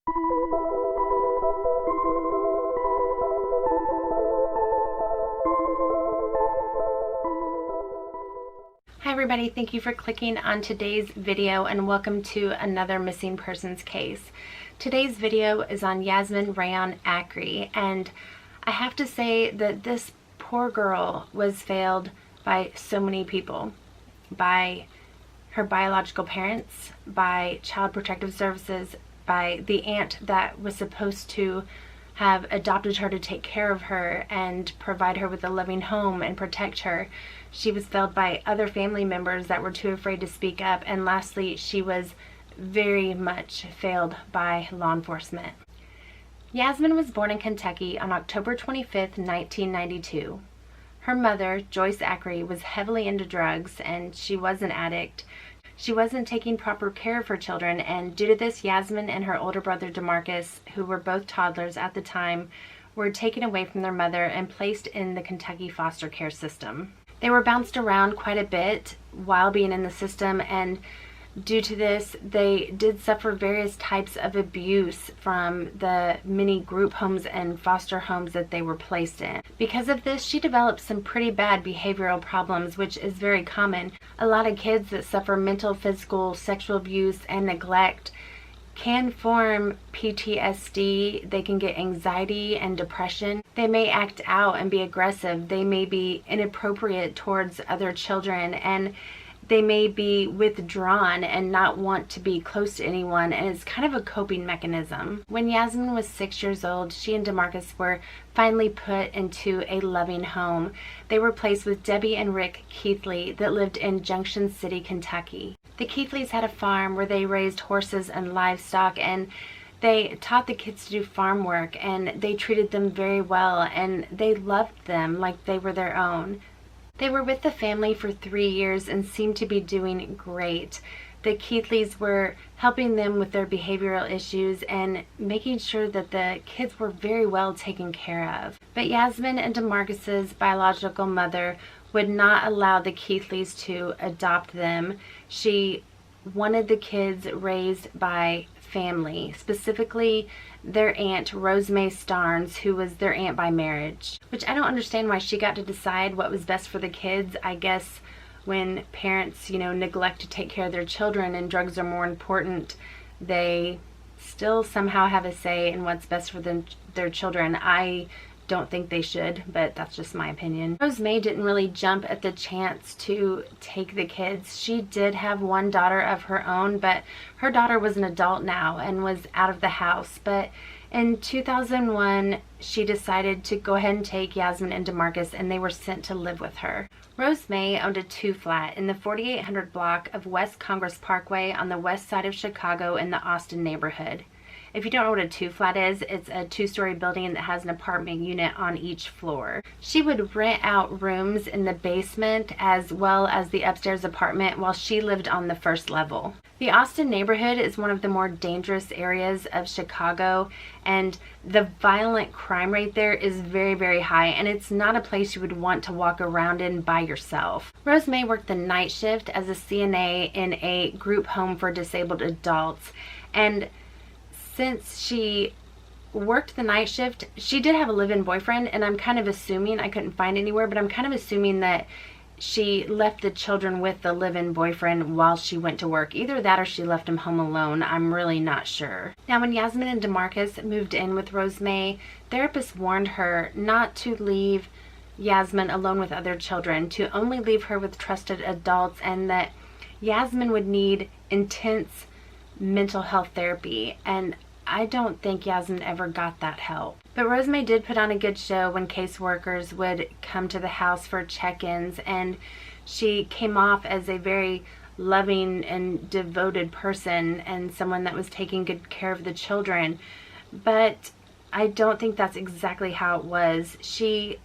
Hi everybody, thank you for clicking on today's video and welcome to another missing persons case. Today's video is on Yasmin Rayon Acree, and I have to say that this poor girl was failed by so many people. By her biological parents, by Child Protective Services, by the aunt that was supposed to have adopted her to take care of her and provide her with a loving home and protect her. She was failed by other family members that were too afraid to speak up. And lastly, she was very much failed by law enforcement. Yasmin was born in Kentucky on October 25th, 1992. Her mother, Joyce Acree, was heavily into drugs and she was an addict. She wasn't taking proper care of her children, and due to this, Yasmin and her older brother DeMarcus, who were both toddlers at the time, were taken away from their mother and placed in the Kentucky foster care system. They were bounced around quite a bit while being in the system, and due to this, they did suffer various types of abuse from the many group homes and foster homes that they were placed in. Because of this, she developed some pretty bad behavioral problems, which is very common. A lot of kids that suffer mental, physical, sexual abuse, and neglect can form PTSD. They can get anxiety and depression. They may act out and be aggressive. They may be inappropriate towards other children, and they may be withdrawn and not want to be close to anyone, and it's kind of a coping mechanism. When Yasmin was 6 years old, she and DeMarcus were finally put into a loving home. They were placed with Debbie and Rick Keithley that lived in Junction City, Kentucky. The Keithleys had a farm where they raised horses and livestock, and they taught the kids to do farm work, and they treated them very well, and they loved them like they were their own. They were with the family for 3 years and seemed to be doing great. The Keithleys were helping them with their behavioral issues and making sure that the kids were very well taken care of. But Yasmin and DeMarcus's biological mother would not allow the Keithleys to adopt them. She wanted the kids raised by family, specifically their aunt Rosemary Starnes, who was their aunt by marriage. Which I don't understand why she got to decide what was best for the kids. I guess when parents, neglect to take care of their children and drugs are more important, they still somehow have a say in what's best for their children. I don't think they should, but that's just my opinion. Rosemary didn't really jump at the chance to take the kids. She did have one daughter of her own, but her daughter was an adult now and was out of the house. But in 2001, she decided to go ahead and take Yasmin and DeMarcus, and they were sent to live with her. Rosemary owned a 2-flat in the 4800 block of West Congress Parkway on the west side of Chicago in the Austin neighborhood. If you don't know what a 2-flat is, it's a 2-story building that has an apartment unit on each floor. She would rent out rooms in the basement as well as the upstairs apartment while she lived on the first level. The Austin neighborhood is one of the more dangerous areas of Chicago, and the violent crime rate there is very, very high, and it's not a place you would want to walk around in by yourself. Rosemary worked the night shift as a CNA in a group home for disabled adults, and since she worked the night shift, she did have a live-in boyfriend, and I'm kind of assuming, I couldn't find anywhere, but I'm kind of assuming that she left the children with the live-in boyfriend while she went to work. Either that or she left him home alone. I'm really not sure. Now, when Yasmin and DeMarcus moved in with Rosemary, therapists warned her not to leave Yasmin alone with other children, to only leave her with trusted adults, and that Yasmin would need intense mental health therapy. And I don't think Yasmin ever got that help. But Rosemary did put on a good show when caseworkers would come to the house for check-ins, and she came off as a very loving and devoted person and someone that was taking good care of the children. But I don't think that's exactly how it was. She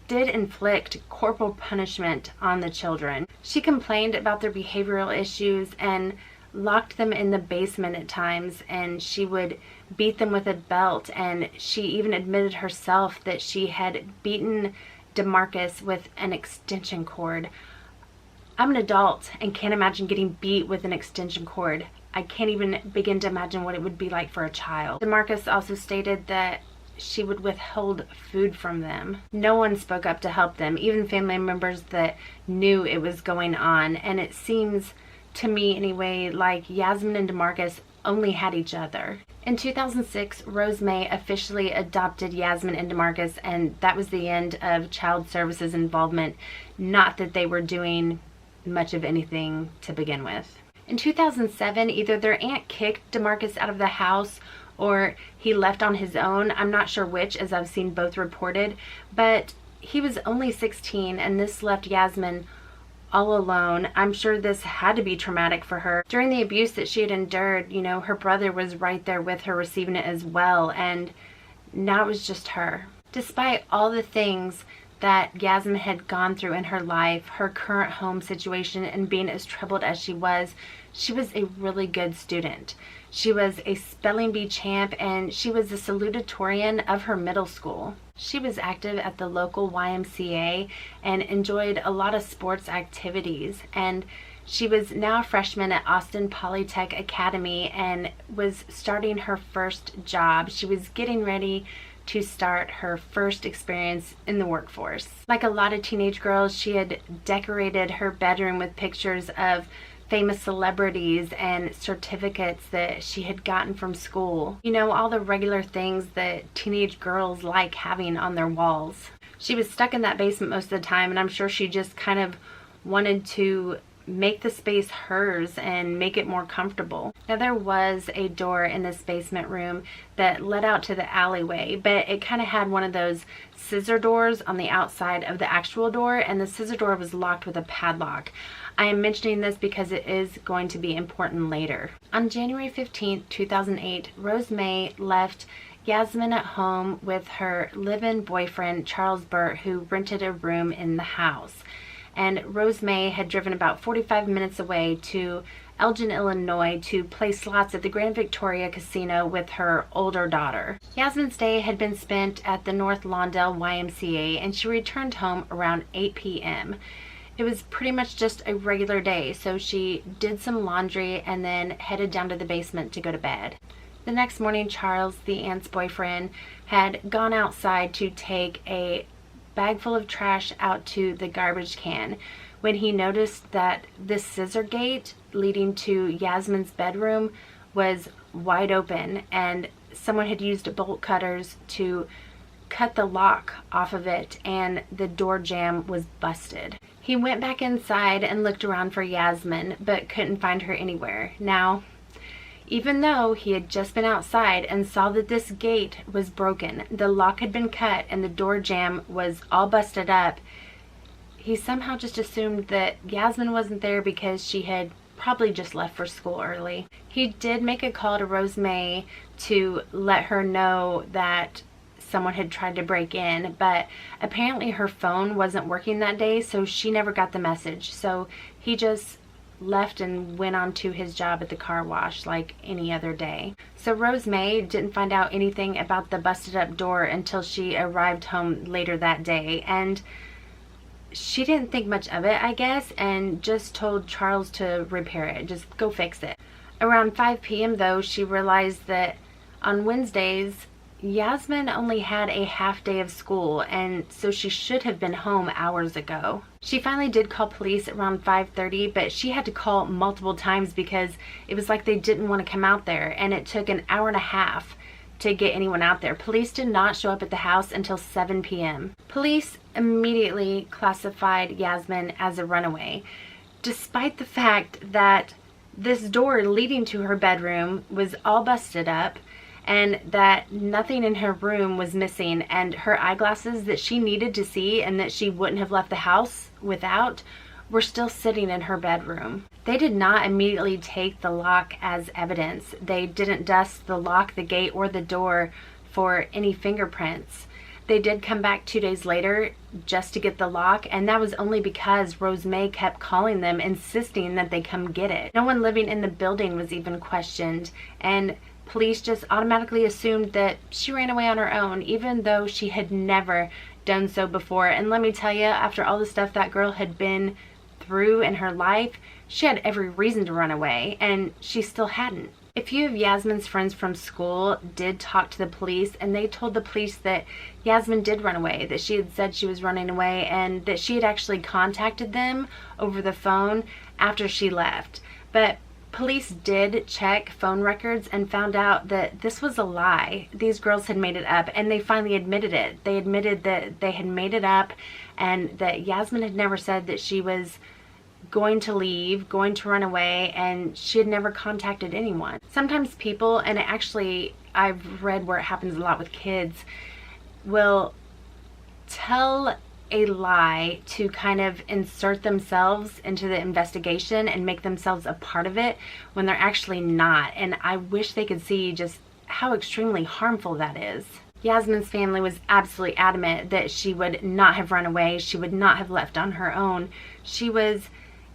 did inflict corporal punishment on the children. She complained about their behavioral issues and locked them in the basement at times, and she would beat them with a belt, and she even admitted herself that she had beaten DeMarcus with an extension cord. I'm an adult and can't imagine getting beat with an extension cord. I can't even begin to imagine what it would be like for a child. DeMarcus also stated that she would withhold food from them. No one spoke up to help them, even family members that knew it was going on. And it seems to me anyway like Yasmin and DeMarcus only had each other. In 2006, Rose May officially adopted Yasmin and DeMarcus, and that was the end of child services involvement. Not that they were doing much of anything to begin with. In 2007, either their aunt kicked DeMarcus out of the house or he left on his own. I'm not sure which, as I've seen both reported, but he was only 16 and this left Yasmin all alone. I'm sure this had to be traumatic for her. During the abuse that she had endured, you know, her brother was right there with her receiving it as well, and now it was just her. Despite all the things that Yasmin had gone through in her life, her current home situation, and being as troubled as she was a really good student. She was a spelling bee champ and she was the salutatorian of her middle school. She was active at the local YMCA and enjoyed a lot of sports activities, and she was now a freshman at Austin Polytech Academy and was starting her first job. She was getting ready to start her first experience in the workforce. Like a lot of teenage girls, she had decorated her bedroom with pictures of famous celebrities and certificates that she had gotten from school. You know, all the regular things that teenage girls like having on their walls. She was stuck in that basement most of the time, and I'm sure she just kind of wanted to make the space hers and make it more comfortable. Now, there was a door in this basement room that led out to the alleyway, but it kind of had one of those scissor doors on the outside of the actual door, and the scissor door was locked with a padlock. I am mentioning this because it is going to be important later. On January 15th, 2008, Rose May left Yasmin at home with her live-in boyfriend, Charles Burt, who rented a room in the house. And Rose May had driven about 45 minutes away to Elgin, Illinois to play slots at the Grand Victoria Casino with her older daughter. Yasmin's day had been spent at the North Lawndale YMCA, and she returned home around 8 p.m. It was pretty much just a regular day, so she did some laundry and then headed down to the basement to go to bed. The next morning, Charles, the aunt's boyfriend, had gone outside to take a bag full of trash out to the garbage can when he noticed that this scissor gate leading to Yasmin's bedroom was wide open, and someone had used bolt cutters to cut the lock off of it, and the door jamb was busted. He went back inside and looked around for Yasmin, but couldn't find her anywhere. Now, even though he had just been outside and saw that this gate was broken, the lock had been cut, and the door jamb was all busted up, he somehow just assumed that Yasmin wasn't there because she had probably just left for school early. He did make a call to Rose May to let her know that someone had tried to break in, but apparently her phone wasn't working that day, so she never got the message. So he just left and went on to his job at the car wash like any other day. So Rose May didn't find out anything about the busted up door until she arrived home later that day, and she didn't think much of it, I guess, and just told Charles to repair it, just go fix it. Around 5 p.m. though, she realized that on Wednesdays Yasmin only had a half day of school, and so she should have been home hours ago. She finally did call police around 5:30, but she had to call multiple times because it was like they didn't want to come out there, and it took an hour and a half to get anyone out there. Police did not show up at the house until 7 p.m. Police immediately classified Yasmin as a runaway, despite the fact that this door leading to her bedroom was all busted up, and that nothing in her room was missing, and her eyeglasses that she needed to see and that she wouldn't have left the house without were still sitting in her bedroom. They did not immediately take the lock as evidence. They didn't dust the lock, the gate, or the door for any fingerprints. They did come back 2 days later just to get the lock, and that was only because Rose May kept calling them, insisting that they come get it. No one living in the building was even questioned, and police just automatically assumed that she ran away on her own, even though she had never done so before. And let me tell you, after all the stuff that girl had been through in her life, she had every reason to run away, and she still hadn't. A few of Yasmin's friends from school did talk to the police, and they told the police that Yasmin did run away, that she had said she was running away, and that she had actually contacted them over the phone after she left. But police did check phone records and found out that this was a lie. These girls had made it up, and they finally admitted it. They admitted that they had made it up and that Yasmin had never said that she was going to leave, going to run away, and she had never contacted anyone. Sometimes people, and actually I've read where it happens a lot with kids, will tell a lie to kind of insert themselves into the investigation and make themselves a part of it when they're actually not. And I wish they could see just how extremely harmful that is. Yasmin's family was absolutely adamant that she would not have run away. She would not have left on her own. She was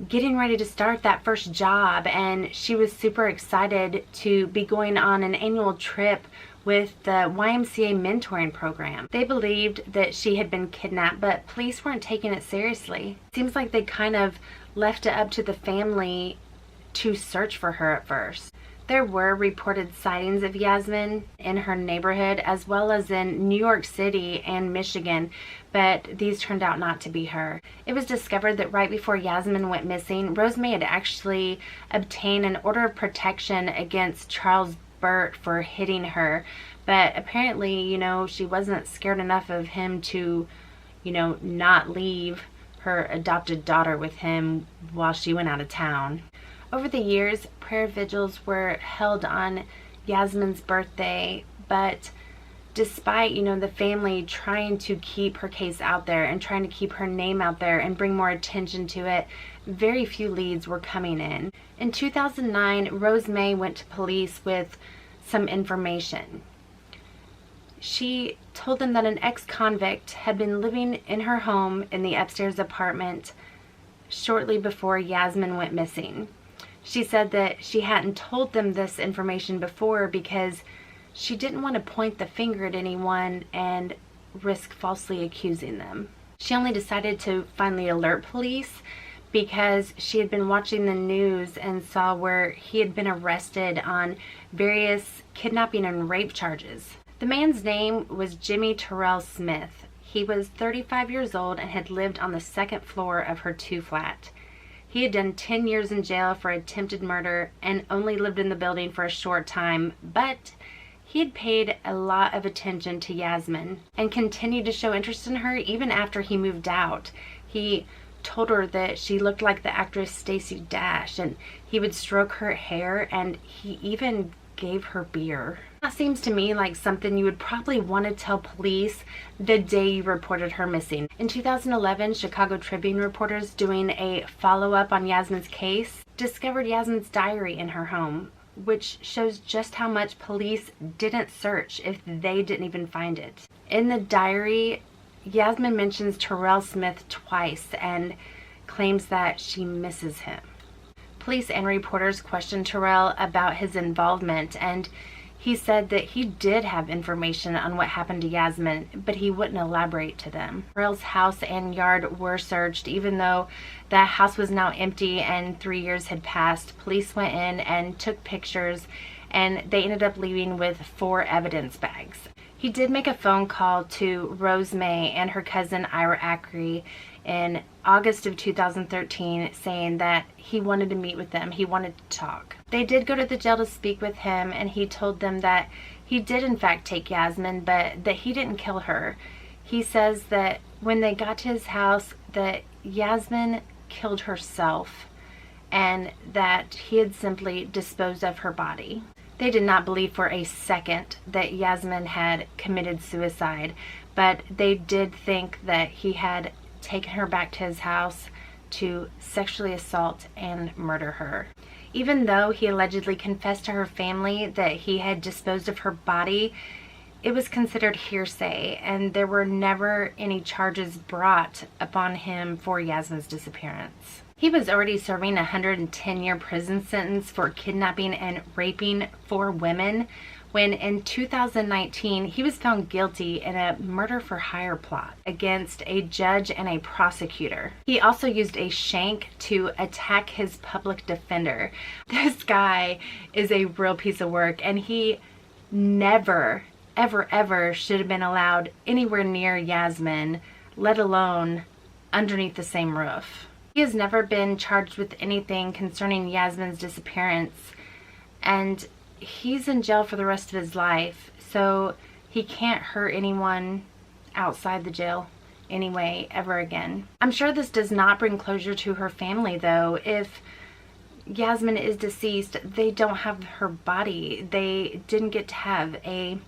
getting ready to start that first job, and she was super excited to be going on an annual trip with the YMCA mentoring program. They believed that she had been kidnapped, but police weren't taking it seriously. It seems like they kind of left it up to the family to search for her at first. There were reported sightings of Yasmin in her neighborhood as well as in New York City and Michigan, but these turned out not to be her. It was discovered that right before Yasmin went missing, Rosemary had actually obtained an order of protection against Charles Burt for hitting her, but apparently, she wasn't scared enough of him to, not leave her adopted daughter with him while she went out of town. Over the years, prayer vigils were held on Yasmin's birthday, but despite, the family trying to keep her case out there and trying to keep her name out there and bring more attention to it, very few leads were coming in. In 2009, Rosemary went to police with some information. She told them that an ex-convict had been living in her home in the upstairs apartment shortly before Yasmin went missing. She said that she hadn't told them this information before because she didn't want to point the finger at anyone and risk falsely accusing them. She only decided to finally alert police because she had been watching the news and saw where he had been arrested on various kidnapping and rape charges. The man's name was Jimmy Terrell Smith. He was 35 years old and had lived on the second floor of her two-flat. He had done 10 years in jail for attempted murder and only lived in the building for a short time, but he had paid a lot of attention to Yasmin and continued to show interest in her even after he moved out. He told her that she looked like the actress Stacey Dash, and he would stroke her hair, and he even gave her beer. That seems to me like something you would probably want to tell police the day you reported her missing. In 2011, Chicago Tribune reporters doing a follow-up on Yasmin's case discovered Yasmin's diary in her home, which shows just how much police didn't search if they didn't even find it. In the diary, Yasmin mentions Terrell Smith twice and claims that she misses him. Police and reporters questioned Terrell about his involvement, and he said that he did have information on what happened to Yasmin, but he wouldn't elaborate to them. Terrell's house and yard were searched, even though the house was now empty and 3 years had passed. Police went in and took pictures, and they ended up leaving with 4 evidence bags. He did make a phone call to Rosemary and her cousin Ira Acree in August of 2013 saying that he wanted to meet with them. He wanted to talk. They did go to the jail to speak with him, and he told them that he did in fact take Yasmin, but that he didn't kill her. He says that when they got to his house that Yasmin killed herself and that he had simply disposed of her body. They did not believe for a second that Yasmin had committed suicide, but they did think that he had taken her back to his house to sexually assault and murder her. Even though he allegedly confessed to her family that he had disposed of her body, it was considered hearsay, and there were never any charges brought upon him for Yasmin's disappearance. He was already serving a 110-year prison sentence for kidnapping and raping 4 women when in 2019 he was found guilty in a murder for hire plot against a judge and a prosecutor. He also used a shank to attack his public defender. This guy is a real piece of work, and he never, ever should have been allowed anywhere near Yasmin, let alone underneath the same roof. He has never been charged with anything concerning Yasmin's disappearance, and he's in jail for the rest of his life, so he can't hurt anyone outside the jail anyway ever again. I'm sure this does not bring closure to her family, though. If Yasmin is deceased, they don't have her body. They didn't get to have a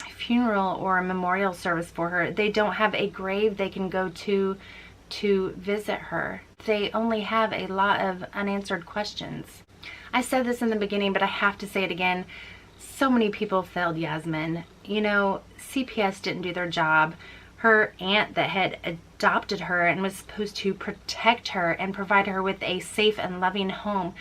funeral or a memorial service for her. They don't have a grave they can go to visit her. They only have a lot of unanswered questions. I said this in the beginning, but I have to say it again. So many people failed Yasmin. You know, CPS didn't do their job. Her aunt that had adopted her and was supposed to protect her and provide her with a safe and loving home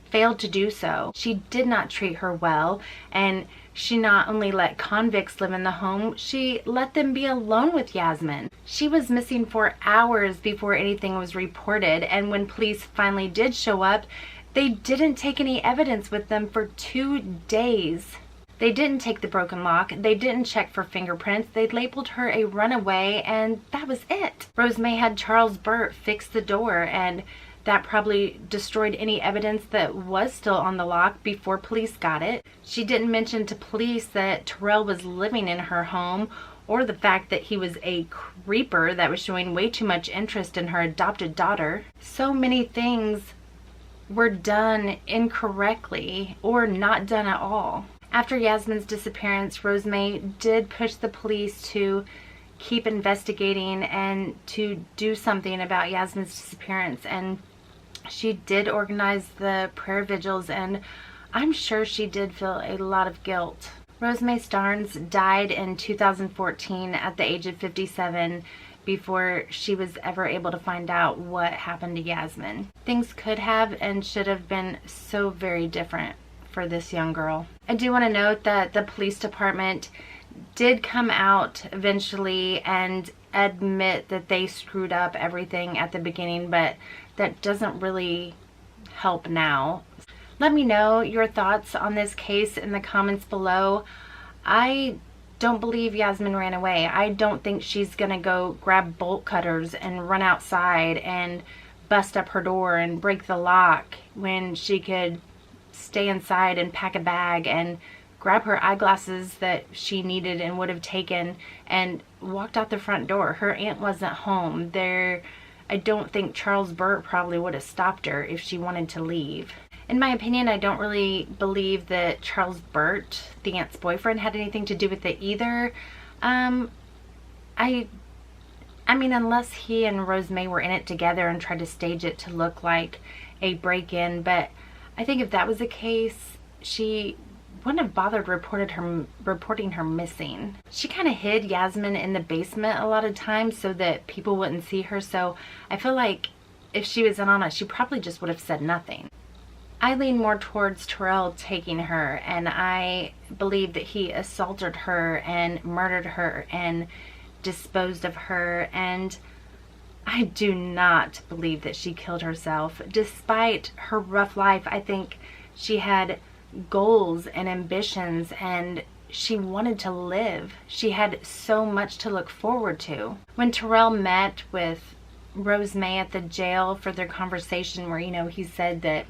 failed to do so. She did not treat her well, and she not only let convicts live in the home, she let them be alone with Yasmin. She was missing for hours before anything was reported, and when police finally did show up, they didn't take any evidence with them for 2 days. They didn't take the broken lock. They didn't check for fingerprints. They labeled her a runaway, and that was it. Rosemay had Charles Burt fix the door, and that probably destroyed any evidence that was still on the lock before police got it. She didn't mention to police that Terrell was living in her home, or the fact that he was a creeper that was showing way too much interest in her adopted daughter. So many things were done incorrectly or not done at all. After Yasmin's disappearance, Rosemay did push the police to keep investigating and to do something about Yasmin's disappearance, and she did organize the prayer vigils, and I'm sure she did feel a lot of guilt. Rosemay Starnes died in 2014 at the age of 57 before she was ever able to find out what happened to Yasmin. Things could have and should have been so very different for this young girl. I do want to note that the police department did come out eventually and admit that they screwed up everything at the beginning, but that doesn't really help now. Let me know your thoughts on this case in the comments below. I don't believe Yasmin ran away. I don't think she's gonna go grab bolt cutters and run outside and bust up her door and break the lock when she could stay inside and pack a bag and grab her eyeglasses that she needed and would have taken and walked out the front door. Her aunt wasn't home. I don't think Charles Burt probably would have stopped her if she wanted to leave. In my opinion, I don't really believe that Charles Burt, the aunt's boyfriend, had anything to do with it either. I mean, unless he and Rosemay were in it together and tried to stage it to look like a break-in, but I think if that was the case, she wouldn't have bothered reporting her missing. She kind of hid Yasmin in the basement a lot of times so that people wouldn't see her, so I feel like if she was in on it, she probably just would have said nothing. I lean more towards Terrell taking her, and I believe that he assaulted her and murdered her and disposed of her, and I do not believe that she killed herself. Despite her rough life, I think she had goals and ambitions, and she wanted to live. She had so much to look forward to. When Terrell met with Rosemay at the jail for their conversation where, you know, he said that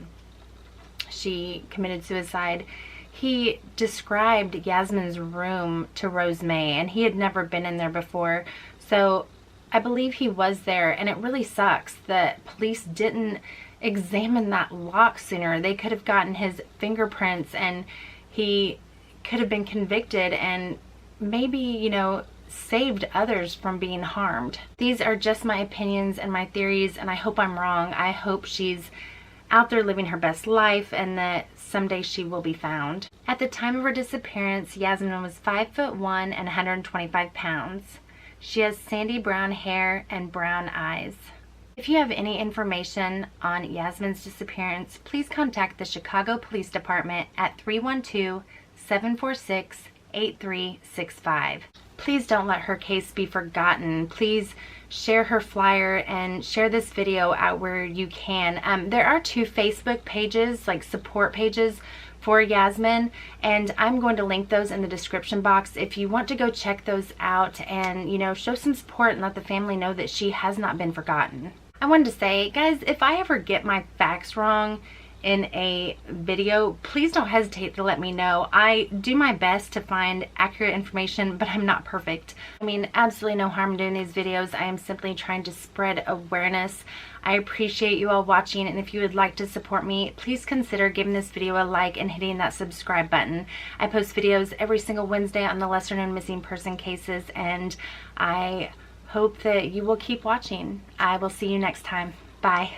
she committed suicide, he described Yasmin's room to Rosemay, and he had never been in there before, so I believe he was there, and it really sucks that police didn't examine that lock sooner. They could have gotten his fingerprints and he could have been convicted and maybe, you know, saved others from being harmed. These are just my opinions and my theories, and I hope I'm wrong. I hope she's out there living her best life and that someday she will be found. At the time of her disappearance, Yasmin was 5'1" and 125 pounds. She has sandy brown hair and brown eyes. If you have any information on Yasmin's disappearance, please contact the Chicago Police Department at 312-746-8365. Please don't let her case be forgotten. Please share her flyer and share this video out where you can. There are 2 Facebook pages, like support pages for Yasmin, and I'm going to link those in the description box if you want to go check those out and, you know, show some support and let the family know that she has not been forgotten. I wanted to say, guys, if I ever get my facts wrong in a video, please don't hesitate to let me know. I do my best to find accurate information, but I'm not perfect. I mean, absolutely no harm doing these videos. I am simply trying to spread awareness. I appreciate you all watching, and if you would like to support me, please consider giving this video a like and hitting that subscribe button. I post videos every single Wednesday on the lesser known missing person cases, and I hope that you will keep watching. I will see you next time. Bye.